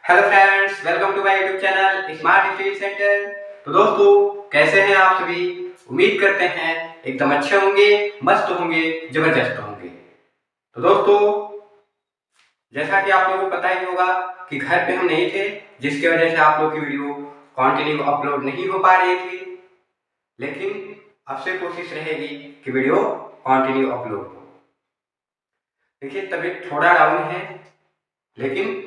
Hello friends, welcome to my YouTube channel smart study centre. तो दोस्तों, कैसे हैं आप सभी? उम्मीद करते हैं एकदम अच्छे होंगे, मस्त होंगे, जबरदस्त होंगे। तो दोस्तों, जैसा कि आप लोगों को पता ही होगा कि घर पे हम नहीं थे, जिसकी वजह से आप लोग की वीडियो कंटिन्यू अपलोड नहीं हो पा रही थी। लेकिन अब से कोशिश रहेगी कि वीडियो कंटिन्यू अपलोड हो। देखिए, तबीयत थोड़ा डाउन है, लेकिन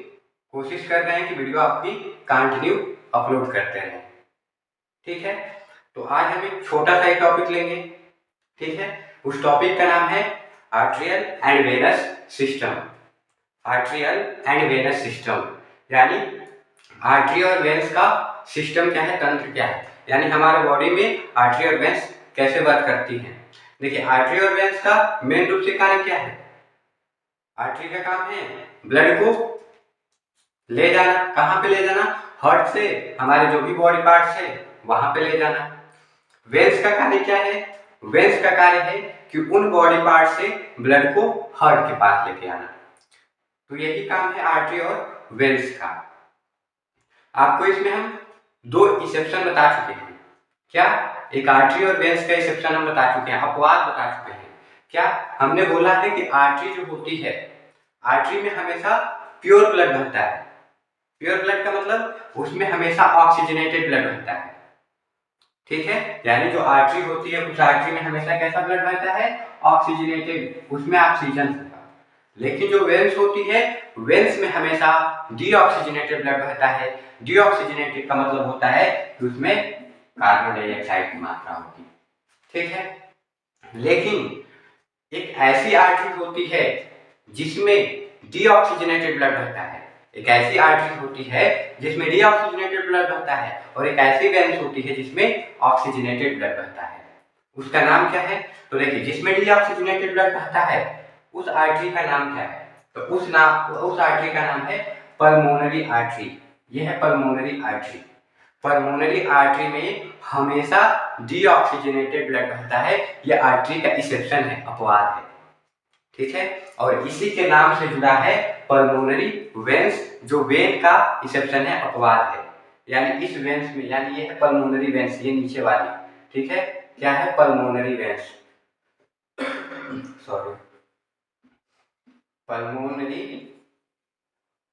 कोशिश कर रहे हैं कि वीडियो आपकी कंटिन्यू अपलोड करते रहें। ठीक है, तो आज हम एक छोटा सा टॉपिक लेंगे। ठीक है, उस टॉपिक का नाम है arterial and venous system. Arterial and venous system यानी आर्टरी और वेन्स का सिस्टम क्या है, तंत्र क्या है, यानी हमारे बॉडी में आर्टरी और वेन्स कैसे वर्क करती हैं। देखिए, आर्टरी और वेन्स का मेन रूप से कार्य क्या है? आर्टरी का काम है ब्लड को ले जाना। कहाँ पे ले जाना? हार्ट से हमारे जो भी बॉडी पार्ट्स है वहां पे ले जाना। वेन्स का कार्य क्या है? वेन्स का कार्य है कि उन बॉडी पार्ट से ब्लड को हार्ट के पास लेके आना। तो यही काम है आर्टरी और वेन्स का। आपको इसमें हम दो एक्सेप्शन बता चुके हैं। क्या? एक आर्टरी और वेन्स का एक्सेप्शन हम बता चुके हैं, अपवाद बता चुके हैं। क्या हमने बोला है कि आर्टरी जो होती है, आर्टरी में हमेशा प्योर ब्लड बहता है। प्योर ब्लड का मतलब उसमें हमेशा ऑक्सीजनेटेड ब्लड बहता है। ठीक है, यानी जो आर्टरी होती है उस आर्टरी में हमेशा कैसा ब्लड बहता है? ऑक्सीजनेटेड, उसमें ऑक्सीजन होगा। लेकिन जो वेन्स होती है, वेन्स में हमेशा डीऑक्सीजनेटेड ब्लड बहता है। डीऑक्सीजनेटेड का मतलब होता है कि उसमें कार्बन डाइऑक्साइड की मात्रा होती है। ठीक है, लेकिन एक ऐसी आर्टरी होती है जिसमें डीऑक्सीजनेटेड ब्लड बहता है। एक ऐसी आर्टरी होती है जिसमें डीऑक्सीजनेटेड ब्लड बहता है, और एक ऐसी वेन्स होती है जिसमें ऑक्सीजनेटेड ब्लड बहता है। उसका नाम क्या है? तो देखिए, जिसमें डीऑक्सीजनेटेड ब्लड बहता है उस आर्टरी का नाम क्या है? तो उस आर्टरी का नाम है पल्मोनरी आर्टरी। यह है पल्मोनरी आर्टरी। पल्मोनरी आर्टरी में हमेशा डीऑक्सीजनेटेड ब्लड बहता है। यह आर्टरी का एक्सेप्शन है, अपवाद है। ठीक है, और इसी के नाम से जुड़ा है पल्मोनरी वेन्स, जो वेन का एक्सेप्शन है, अपवाद है। यानी इस वेन्स में, यानी ये है पल्मोनरी वेन्स, ये नीचे वाली। ठीक है, क्या है? Pulmonary veins, sorry, pulmonary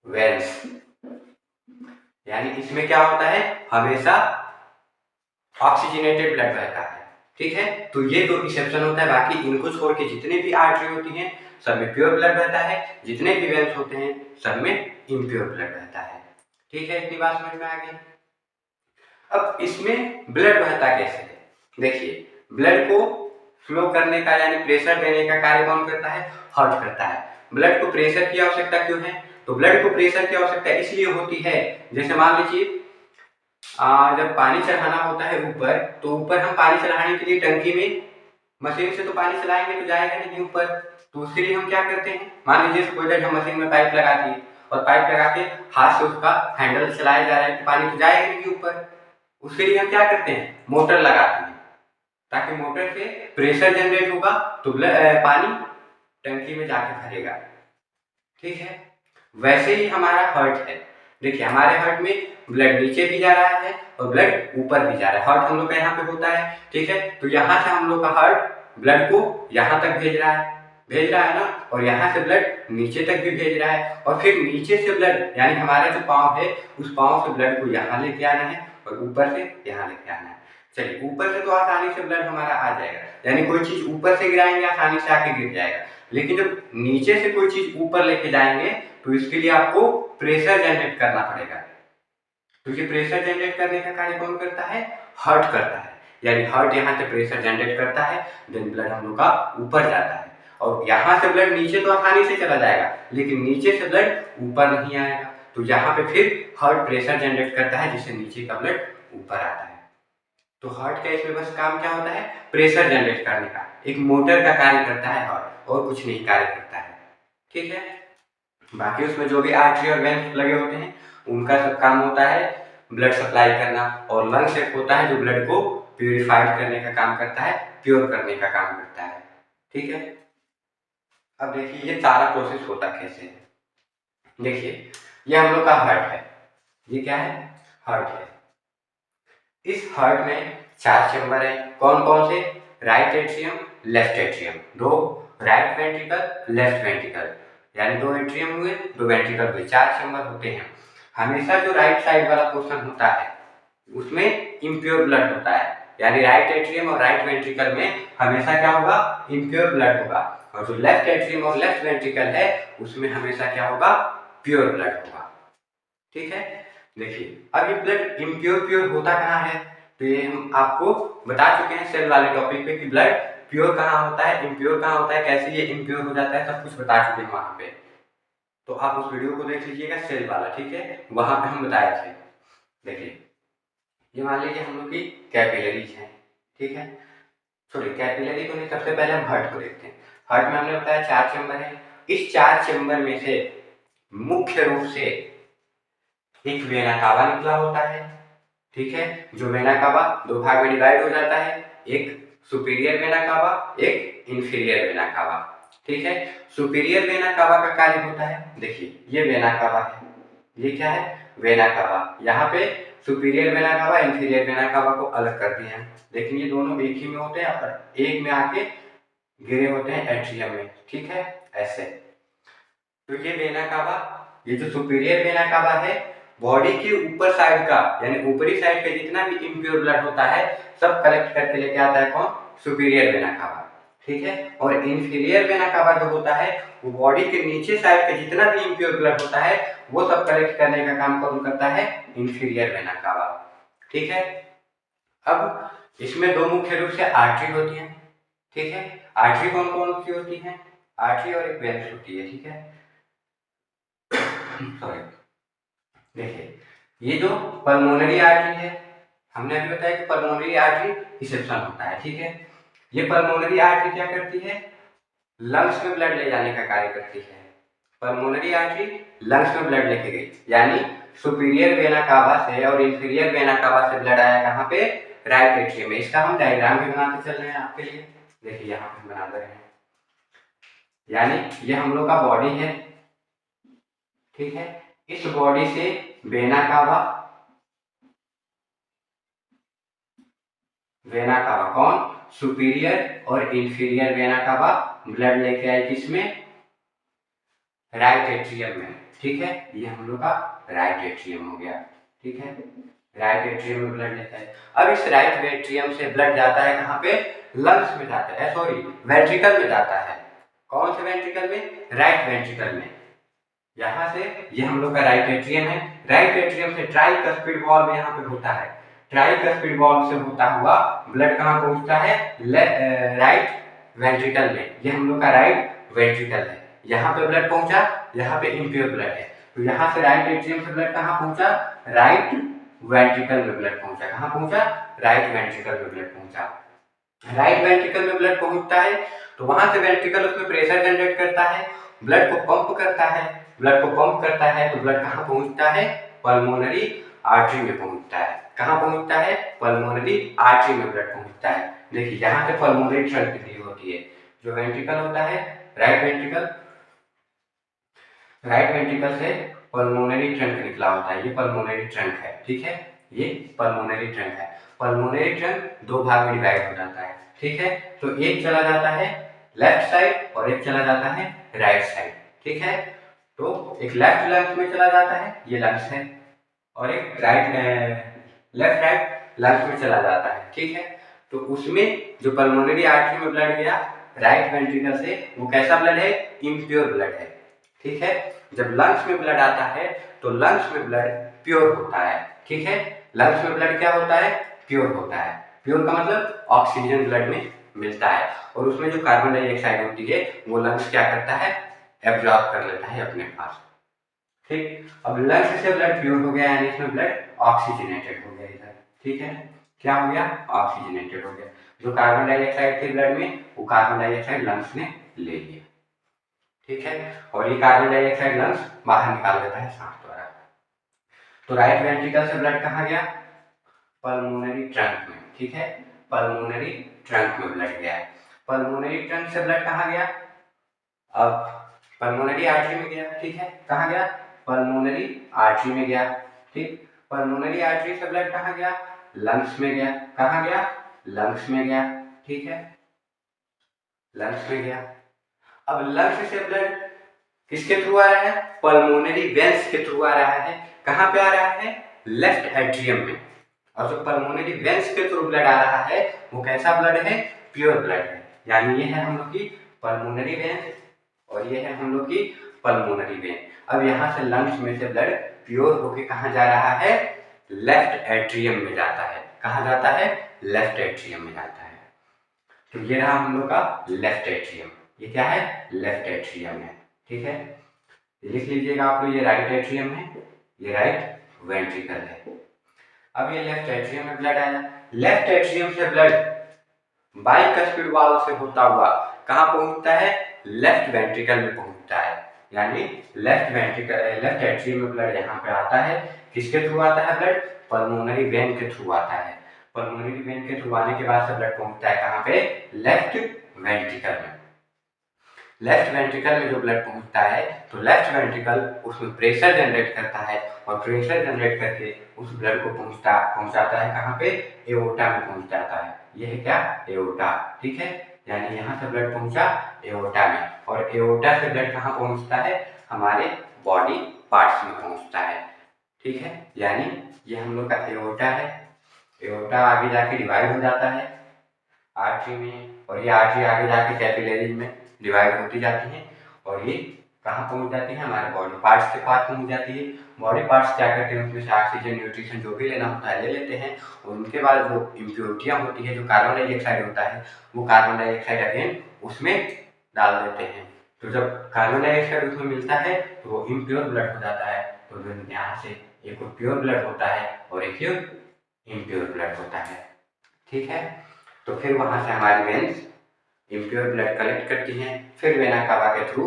veins. यानी इसमें क्या होता है? हमेशा ऑक्सीजनेटेड ब्लड बहता है। ठीक है, तो ये दो एक्सेप्शन होता है। बाकी इनको छोड़ के जितने भी आर्टरी होती हैं सब में प्योर ब्लड बहता है। जितने भी वेन्स होते हैं सब में इम्प्योर ब्लड बहता है। ठीक है, इतनी बात समझ में आ गई। अब इसमें ब्लड बहता कैसे है? देखिए, ब्लड को फ्लो करने का यानी प्रेशर देने का कार्य कौन करता है? हार्ट करता है। ब्लड को प्रेशर की आवश्यकता क्यों है? तो ब्लड को प्रेशर की आवश्यकता इसलिए होती है, जैसे मान लीजिए जब पानी चढ़ाना होता है ऊपर, तो ऊपर हम पानी चढ़ाने के लिए टंकी में मशीन से तो पानी चलाएंगे तो जाएगा नहीं ऊपर। तो उसके लिए हम क्या करते हैं? मान लीजिए सपोज हम मशीन में पाइप लगा दिए और पाइप लगा के हाथ से उसका हैंडल चलाया जा रहा है, तो पानी तो जाएगा नहीं ऊपर। उसके लिए हम क्या करते हैं? मोटर लगाते हैं, ताकि मोटर से प्रेशर जनरेट होगा तो पानी टंकी में जाके भरेगा। ठीक है, वैसे ही हमारा हार्ट है। देखिए, हमारे हार्ट में ब्लड नीचे भी जा रहा है और ब्लड ऊपर भी जा रहा है। हार्ट हम लोग का यहाँ पे होता है। ठीक है, तो यहाँ से हम लोग का हार्ट ब्लड को यहाँ तक भेज रहा है ना, और यहाँ से ब्लड नीचे तक भी भेज रहा है, और फिर नीचे से ब्लड यानी हमारा जो पाँव है उस पाँव से ब्लड को यहाँ लेके आना है और ऊपर से यहाँ लेके आना है। चलिए, ऊपर से तो आसानी से ब्लड हमारा आ जाएगा, यानी कोई चीज ऊपर से गिराएंगे आसानी से आके गिर जाएगा। लेकिन जब नीचे से कोई चीज ऊपर लेके जाएंगे तो इसके लिए आपको प्रेशर जनरेट करना पड़ेगा। तो ये प्रेशर जनरेट करने का कार्य कौन करता है? हार्ट करता है। यानी हार्ट यहाँ से प्रेशर जनरेट करता है, देन ब्लड हम लोग का ऊपर जाता है, और यहाँ से ब्लड नीचे तो आसानी से चला जाएगा, लेकिन नीचे से ब्लड ऊपर नहीं आएगा। तो यहाँ पे फिर हार्ट प्रेशर जनरेट करता है, जिससे नीचे का ब्लड ऊपर आता है। तो हार्ट का इसमें बस काम क्या होता है? प्रेशर जनरेट करने का। एक मोटर का कार्य करता है हार्ट, और कुछ नहीं कार्य करता है। ठीक है, बाकी उसमें जो भी आर्टरी और वेन्स लगे होते हैं उनका सब काम होता है ब्लड सप्लाई करना, और लंग्स एक होता है जो ब्लड को प्यूरिफाइड करने का काम करता है, प्योर करने का काम करता है। ठीक है, अब देखिए ये सारा प्रोसेस होता कैसे है। देखिए, ये हम लोग का हार्ट है। ये क्या है? हार्ट है। इस हार्ट में 4 चैम्बर है। कौन कौन से? राइट एट्रियम, लेफ्ट एट्रियम, दो राइट वेंट्रिकल, लेफ्ट वेंट्रिकल, यानी 2 एट्रियम हुए, 2 वेंट्रिकल हुए, 4 चैम्बर होते हैं। हमेशा जो राइट साइड वाला पोर्शन होता है उसमें इम्प्योर ब्लड होता है, यानी राइट एट्रियम और राइट वेंट्रिकल में हमेशा क्या होगा? इम्प्योर ब्लड होगा। और जो लेफ्ट एट्रियम और लेफ्ट वेंट्रिकल है उसमें हमेशा क्या होगा? प्योर ब्लड होगा। ठीक है, देखिए अब ये ब्लड इम्प्योर प्योर होता कहाँ है? तो ये हम आपको बता चुके हैं सेल वाले टॉपिक पे कि ब्लड प्योर कहाँ होता है, इम्प्योर कहाँ होता है, कैसे ये इम्प्योर हो जाता है, सब कुछ बता चुके हैं वहां पे। तो आप उस वीडियो को देख लीजिएगा सेल वाला, ठीक है, वहां पे हम बताए थे। देखिए ये मान लीजिए हम लोग की कैपिलरीज है, ठीक है। सॉरी, कैपिलरी को नहीं, सबसे पहले हम हार्ट को देखते हैं। हार्ट में हमने बताया 4 चैम्बर है। इस 4 चैम्बर में से मुख्य रूप से एक वेना कावा निकला होता है, ठीक है। जो वेना कावा 2 भाग में डिवाइड हो जाता है, एक सुपीरियर वेना कावा, एक इंफीरियर वेना कावा, ठीक है। सुपीरियर वेना कावा का कार्य होता है, देखिए ये वेना कावा है, ये क्या है? Vena cava. यहाँ पे superior vena cava, inferior vena cava को अलग कर दिया है, लेकिन ये दोनों एक ही में होते हैं और एक में आके गिरे होते हैं एट्रियम में, ठीक है, ऐसे। तो ये वेना कावा, ये जो सुपीरियर वेना कावा है, बॉडी के ऊपर साइड का यानी ऊपरी साइड का जितना भी इम्प्योर ब्लड होता है सब कलेक्ट करके लेके आता है कौन? सुपीरियर वेना कावा, ठीक है। और इंफीरियर वेना कावा जो होता है वो बॉडी के नीचे साइड का जितना भी इम्प्योर ब्लड होता है वो सब कलेक्ट करने का काम कौन करता है? इंफीरियर वेना कावा, ठीक है। अब इसमें 2 मुख्य रूप से आर्टरी होती है, ठीक है। आर्टरी कौन कौन सी होती है? आर्टरी और एक वेन्स होती है, ठीक है। सॉरी, देखिए ये जो पल्मोनरी आर्टरी है, हमने अभी बताया कि पल्मोनरी आर्टरी रिसेप्शन होता है, ठीक है। ये पल्मोनरी आर्टरी क्या करती है? लंग्स में ब्लड ले जाने का कार्य करती है। पल्मोनरी आर्टरी लंग्स में ब्लड लेके गई, यानी सुपीरियर वेना कावा से और इंफीरियर वेना कावा से ब्लड आया कहाँ पे? राइट एट्रियम में। इसका हम डायग्राम भी बनाते चल रहे हैं आपके लिए, देखिए यहाँ पे बना दे रहे हैं। यानी ये हम लोग का बॉडी है, ठीक है। इस बॉडी से वेना कावा, वेना कावा कौन? सुपीरियर और इंफीरियर वेना कावा ब्लड लेके आए किसमें? राइट एट्रियम में, ठीक है। ये हम लोग का राइट एट्रियम हो गया, ठीक है। राइट एट्रियम में ब्लड लेता है। अब इस राइट एट्रियम से ब्लड जाता है कहाँ पे? लंग्स में जाता है, सॉरी वेंट्रिकल में जाता है। कौन से वेंट्रिकल में? राइट वेंट्रिकल में। यहाँ से ये हम लोग का राइट एट्रियम है। राइट एट्रियम से ट्राइकस्पिड वाल्व यहाँ पे होता है। ट्राइकस्पिड वाल्व से होता हुआ ब्लड कहाँ पहुंचता है? राइट वेंट्रिकल में। ये हम लोग का राइट वेंट्रिकल है। यहाँ पे ब्लड पहुंचा, यहाँ पे इम्प्योर ब्लड है, तो यहाँ से राइट एट्रियम से ब्लड कहाँ पहुंचा? राइट वेंट्रिकल में ब्लड पहुंचा। कहाँ पहुंचा? राइट वेंट्रिकल में ब्लड पहुंचा। राइट वेंट्रिकल में ब्लड पहुंचता है तो वहां से वेंट्रिकल उसमें प्रेशर जनरेट करता है, ब्लड को पंप करता है। ब्लड को पंप करता है तो ब्लड कहाँ पहुंचता है? पल्मोनरी आर्टरी में पहुंचता है। कहाँ पहुंचता है? पल्मोनरी आर्टरी में ब्लड पहुंचता है। देखिए यहाँ से पल्मोनरी ट्रंक दी होती है। जो वेंट्रिकल होता है, राइट वेंट्रिकल, राइट वेंट्रिकल से पल्मोनरी ट्रंक निकला होता है। ये पल्मोनरी ट्रंक है, ठीक है। ये पल्मोनरी ट्रंक है। पल्मोनरी ट्रंक 2 भाग में डिवाइड हो जाता है, ठीक है। तो एक चला जाता है लेफ्ट साइड और एक चला जाता है राइट साइड, ठीक है। तो एक लेफ्ट लंग्स में चला जाता है, ये लंग्स है, और एक राइट लेफ्ट राइट लंग्स में चला जाता है, ठीक है। तो उसमें जो पल्मोनरी आर्टरी में ब्लड गया राइट वेंट्रिकल से, वो कैसा ब्लड है? इम्प्योर ब्लड है, ठीक है। जब लंग्स में ब्लड आता है तो लंग्स में ब्लड प्योर होता है, ठीक है। लंग्स में ब्लड क्या होता है? प्योर होता है। प्योर का मतलब ऑक्सीजन ब्लड में मिलता है और उसमें जो कार्बन डाइऑक्साइड होती है वो लंग्स क्या करता है? एब्जॉर्ब कर लेता है अपने पास, ठीक। अब लंग्स से ब्लड प्योर हो गया यानी इसमें ब्लड ऑक्सीजनेटेड हो गया इधर, ठीक है। क्या हो गया? ऑक्सीजनेटेड हो गया। जो कार्बन डाइऑक्साइड थी ब्लड में वो कार्बन डाइऑक्साइड लंग्स ने ले लिया, ठीक है। और ये कार्बन डाइऑक्साइड लंग्स बाहर निकाल देता है सांस द्वारा। तो राइट वेंट्रिकल से ब्लड कहाँ गया? पल्मोनरी ट्रंक में, ठीक है। पल्मोनरी ट्रंक में ब्लड गया है। पल्मोनरी ट्रंक से ब्लड कहाँ गया? अब पल्मोनरी आर्टरी में गया, ठीक है। कहाँ गया? पल्मोनरी आर्टरी में गया, ठीक। पल्मोनरी आर्टरी से ब्लड कहाँ गया? लंग्स में गया। कहाँ गया? लंग्स में गया। ठीक है, लंग्स में गया। अब लंग्स से ब्लड किसके थ्रू आ रहा है? पल्मोनरी वेन्स के थ्रू आ रहा है। कहाँ पे आ रहा है? लेफ्ट एट्रियम में। और जो पल्मोनरी वेन्स के थ्रू ब्लड आ रहा है वो कैसा ब्लड है? प्योर ब्लड है। यानी ये है हम लोग की पल्मोनरी वेन और ये है हम लोग की पल्मोनरी वेन। अब यहाँ से लंग्स में से ब्लड प्योर होके कहाँ जा रहा है? लेफ्ट एट्रियम में जाता है। कहाँ जाता है? लेफ्ट एट्रियम में जाता है। तो ये रहा हम लोग का लेफ्ट एट्रियम। ये क्या है? लेफ्ट एट्रियम है। ठीक है, लिख लीजिएगा आप लोग, ये राइट एट्रियम है, ये राइट वेंट्रिकल है। अब ये लेफ्ट एट्रियम में ब्लड आया। लेफ्ट एट्रियम से ब्लड बाइकस्पिड वाल्व से होता हुआ कहाँ पहुंचता है? लेफ्ट वेंट्रिकल में पहुंचता है। यानी लेफ्ट वेंट्रिकल, लेफ्ट एट्रियम में ब्लड यहाँ पे आता है। किसके थ्रू आता है ब्लड? पल्मोनरी वेन के थ्रू आता है। पल्मोनरी वेन के थ्रू आने के बाद से ब्लड पहुंचता है कहाँ पे? लेफ्ट वेंट्रिकल में। लेफ्ट वेंट्रिकल में जो ब्लड पहुंचता है तो लेफ्ट वेंट्रिकल उसमें प्रेशर जनरेट करता है और प्रेशर जनरेट करके उस ब्लड को पहुंचाता है कहाँ पे? एओर्टा में पहुंच जाता है। ये है क्या? एओर्टा। ठीक है, यानी यहाँ से ब्लड पहुंचा एओर्टा में, और एओर्टा से ब्लड कहाँ पहुंचता है? हमारे बॉडी पार्ट्स में पहुंचता है। ठीक है, यानी ये हम लोग का एओर्टा है। एओर्टा आगे जाके डिवाइड हो जाता है आर्टरी में, और ये आर्टरी आगे जाके कैपिलरीज में डिवाइड होती जाती है और ये कहाँ पहुंच जाती है? हमारे बॉडी पार्ट्स के पास पहुंच जाती है। बॉडी पार्ट्स क्या करते हैं? उसमें से ऑक्सीजन, न्यूट्रिशन जो भी लेना होता है ले लेते हैं, और उनके बाद जो इम्प्योरिटियाँ होती है, जो कार्बन डाइऑक्साइड होता है, वो कार्बन डाइऑक्साइड अगेन उसमें डाल देते हैं। तो जब कार्बन डाइऑक्साइड उसमें मिलता है तो वो इम्प्योर ब्लड हो जाता है। तो यहाँ से एक प्योर ब्लड होता है और एक इम्प्योर ब्लड होता है। ठीक है, तो फिर वहाँ से हमारी वेन्स इम्प्योर ब्लड कलेक्ट करती हैं, फिर वेना कावा के थ्रू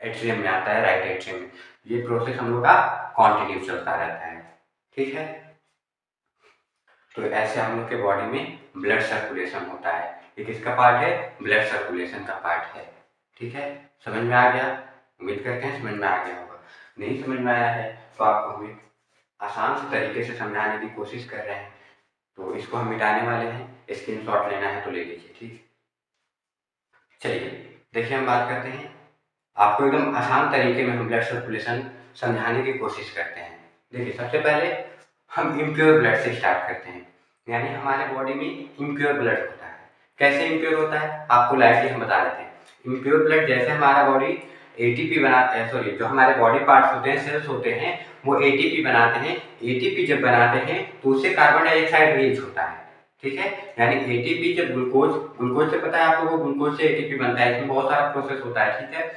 एट्रियम में आता है, राइट एट्रियम में। ये प्रोसेस हम लोग का कॉन्टिन्यू चलता रहता है। ठीक है, तो ऐसे हम लोग के बॉडी में ब्लड सर्कुलेशन होता है। ये किसका पार्ट है? ब्लड सर्कुलेशन का पार्ट है। ठीक है, समझ में आ गया? उम्मीद करते हैं समझ में आ गया होगा। नहीं समझ में आया है तो आपको हम आसान से तरीके से समझाने की कोशिश कर रहे हैं, तो इसको हम मिटाने वाले हैं। स्क्रीनशॉट लेना है तो ले लीजिए। ठीक, चलिए देखिए हम बात करते हैं, आपको एकदम आसान तरीके में हम ब्लड सर्कुलेशन समझाने की कोशिश करते हैं। देखिए सबसे पहले हम इम्प्योर ब्लड से स्टार्ट करते हैं। यानी हमारे बॉडी में इम्प्योर ब्लड होता है। कैसे इम्प्योर होता है आपको लाइटली हम बता देते हैं। इम्प्योर ब्लड जैसे हमारा बॉडी एटीपी बनाते हैं, सॉरी जो हमारे बॉडी पार्ट्स होते हैं, सेल्स होते हैं, वो एटीपी बनाते हैं। एटीपी जब बनाते हैं तो उससे कार्बन डाइऑक्साइड रिलीज होता है। ठीक है, यानी एटीपी जब ग्लूकोज से पता है आप लोगों को, ग्लूकोज से एटीपी बनता है। इसमें बहुत सारा प्रोसेस होता है। ठीक है,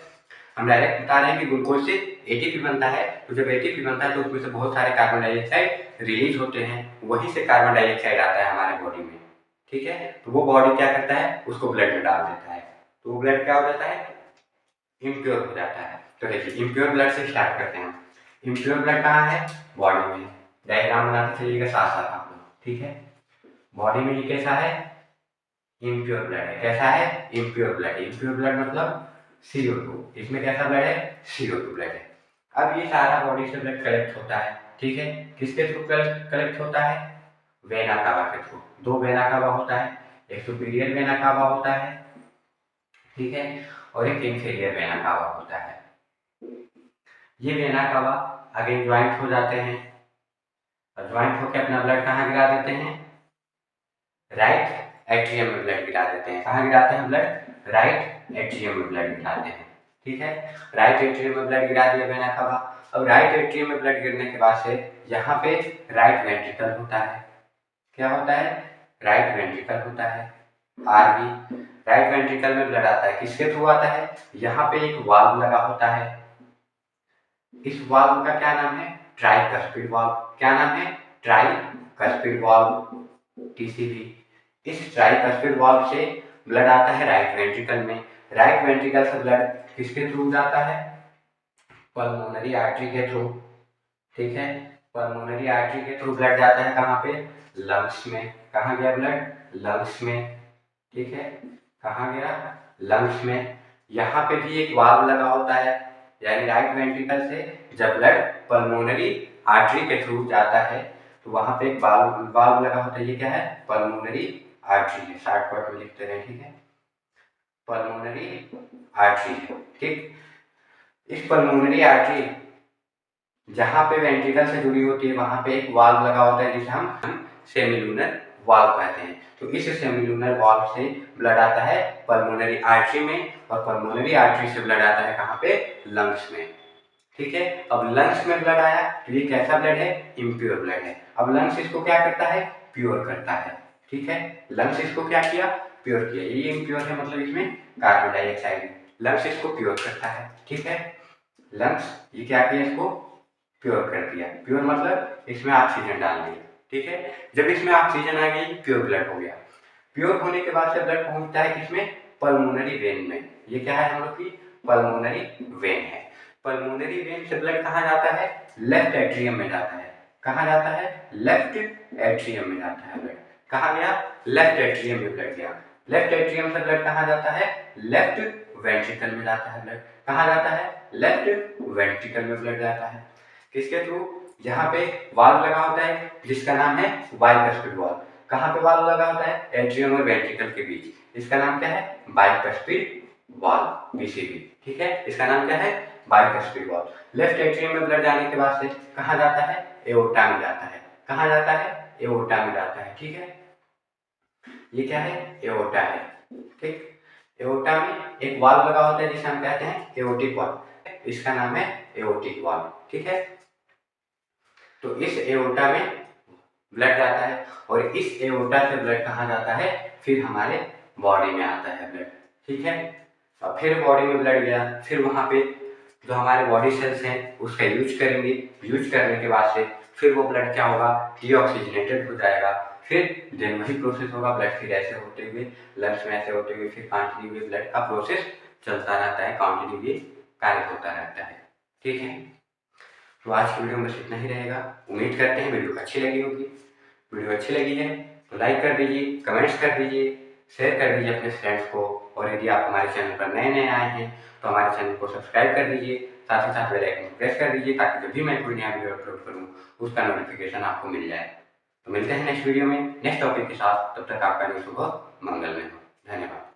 हम डायरेक्ट बता रहे हैं कि ग्लूकोज से एटीपी बनता है। तो जब एटीपी बनता है तो उसमें से बहुत सारे कार्बन डाइऑक्साइड रिलीज होते हैं, वहीं से कार्बन डाइऑक्साइड आता है हमारे बॉडी में। ठीक है, तो वो बॉडी क्या करता है? उसको ब्लड में डाल देता है, तो वो ब्लड क्या हो जाता है? इम्प्योर हो जाता है। तो देखिए इम्प्योर ब्लड से स्टार्ट करते हैं। इम्प्योर ब्लड कहाँ है? बॉडी में। डायग्राम बनाते चलिएगा साथ साथ आप लोग। ठीक है, बॉडी में ये कैसा है? इम्प्योर ब्लड है। कैसा है? Impure blood. इम्प्योर ब्लड मतलब CO2। इसमें कैसा ब्लड है? CO2 ब्लड है। अब ये सारा बॉडी से ब्लड कलेक्ट होता है। ठीक है, किसके थ्रू कलेक्ट होता है? वेना कावा के थ्रू। दो वेना कावा होता है, एक सुपीरियर वेना कावा होता है, ठीक है, और एक इंफीरियर वेना कावा होता है। ये वेना कावा आगे ज्वाइंट हो जाते हैं, और ज्वाइंट होकर अपना ब्लड कहाँ गिरा देते हैं? राइट एट्रियम में ब्लड गिरा देते हैं। कहाँ गिराते हैं ब्लड? राइट एट्रियम में ब्लड गिराते हैं। ठीक है, राइट एट्रियम में ब्लड गिरा दिया वेना कावा। अब राइट एट्रियम में ब्लड गिरने के बाद से यहाँ पे राइट वेंट्रिकल होता है। क्या होता है? राइट वेंट्रिकल होता है। आरवी राइट वेंट्रिकल में ब्लड आता है। किसके थ्रू आता है? यहाँ पे एक वाल्व लगा होता है। इस वाल्व का क्या नाम है? Tricuspid valve. क्या नाम है? Tricuspid valve, TCV। इस ट्राइकस्पिड वाल्व से ब्लड आता है राइट वेंट्रिकल में। राइट वेंट्रिकल से ब्लड किसके थ्रू जाता है? पल्मोनरी आर्टरी के थ्रू। ठीक है, पल्मोनरी आर्टरी के थ्रू ब्लड जाता है कहाँ पे? लंग्स में। कहाँ गया ब्लड? लंग्स में। ठीक है, कहाँ गया? लंग्स में। यहाँ पे भी एक वाल्व लगा होता है, यानी राइट वेंट्रिकल से जब ब्लड पल्मोनरी आर्टरी के थ्रू जाता है तो वहाँ पे एक वाल्व लगा होता है। ये क्या है? पल्मोनरी आर्टरी है, शॉर्टकट में लिखते रहे, ठीक है, पल्मोनरी आर्टरी है, ठीक। इस पल्मोनरी आर्टरी जहाँ पे वेंट्रिकल से जुड़ी होती है वहाँ पे एक वाल्व लगा होता है जिसे हम सेमिलूनर वाल्व कहते हैं। तो इस सेमिलूनर वाल्व से ब्लड आता है पल्मोनरी आर्टरी में, और पल्मोनरी आर्टरी से ब्लड आता है कहाँ पे? लंग्स में, ठीक है। अब लंग्स में ब्लड आया तो ये कैसा ब्लड है? इम्प्योर ब्लड है। अब लंग्स इसको क्या करता है? प्योर करता है, ठीक है। लंग्स इसको क्या किया? प्योर किया। ये इम्प्योर है मतलब इसमें कार्बन डाइऑक्साइड, लंग्स इसको प्योर करता है, ठीक है। लंग्स ये क्या किया? इसको प्योर कर दिया। प्योर मतलब इसमें ऑक्सीजन डाल दिया, ठीक है। जब इसमें ऑक्सीजन आ गई प्योर ब्लड हो गया। प्योर होने के बाद से ब्लड पहुंचता है किसमें? पल्मोनरी वेन में। ये क्या है हम लोग की? पल्मोनरी वेन है। पल्मोनरी वेन से ब्लड कहाँ जाता है? लेफ्ट एट्रियम में जाता है। कहाँ जाता है? लेफ्ट एट्रियम में जाता है ब्लड। कहाँ गया? लेफ्ट एट्रियम में ब्लड गया। लेफ्ट एट्रियम से ब्लड कहाँ जाता है? लेफ्ट वेंट्रिकल में जाता है ब्लड। कहाँ जाता है? लेफ्ट वेंट्रिकल में ब्लड जाता है। किसके थ्रू? यहाँ पे वाल्व लगा होता है जिसका नाम है बाइकस्पिड वाल्व। कहाँ पे वाल्व लगा होता है? एट्रियम और वेंट्रिकल के बीच। इसका नाम क्या है? बाइकस्पिड वाल्व, बीसीबी, ठीक है। इसका नाम क्या है? Bicuspid valve. लेफ्ट एट्रियम में ब्लड जाने के बाद से कहाँ जाता है? एओर्टा में जाता है। कहाँ जाता है? एओर्टा में जाता है, ठीक है। ये क्या है? एओर्टा है, ठीक। एओर्टा में एक वाल्व लगा होता है जिसे हम कहते हैं एओर्टिक वाल्व। इसका नाम है एओर्टिक वाल्व, ठीक है। तो इस एओर्टा में ब्लड जाता है और इस एओर्टा से ब्लड कहाँ जाता है? फिर हमारे बॉडी में आता है ब्लड, ठीक है। और फिर बॉडी में ब्लड गया, फिर वहाँ पे जो हमारे बॉडी सेल्स हैं उसका यूज करेंगे। यूज करने के बाद से फिर वो ब्लड क्या होगा? डीऑक्सीजनेटेड हो जाएगा। फिर देन वही प्रोसेस होगा, ब्लड फिर ऐसे होते हुए लंग्स में ऐसे होते हुए फिर कंटिन्यू ब्लड का प्रोसेस चलता रहता है, कंटिन्यू कार्य होता रहता है, ठीक है। तो आज की वीडियो में बस इतना ही रहेगा। उम्मीद करते हैं वीडियो अच्छी लगी होगी। वीडियो अच्छी लगी है तो लाइक कर दीजिए, कमेंट्स कर दीजिए, शेयर कर दीजिए अपने फ्रेंड्स को। और यदि आप हमारे चैनल पर नए नए आए हैं तो हमारे चैनल को सब्सक्राइब कर दीजिए, साथ ही साथ बेल आइकन प्रेस कर दीजिए ताकि जब भी मैं कोई नया वीडियो अपलोड करूँ उसका नोटिफिकेशन आपको मिल जाए। तो मिलते हैं नेक्स्ट वीडियो में नेक्स्ट टॉपिक के साथ। तब तक आपका दिन शुभ मंगलमय हो। धन्यवाद।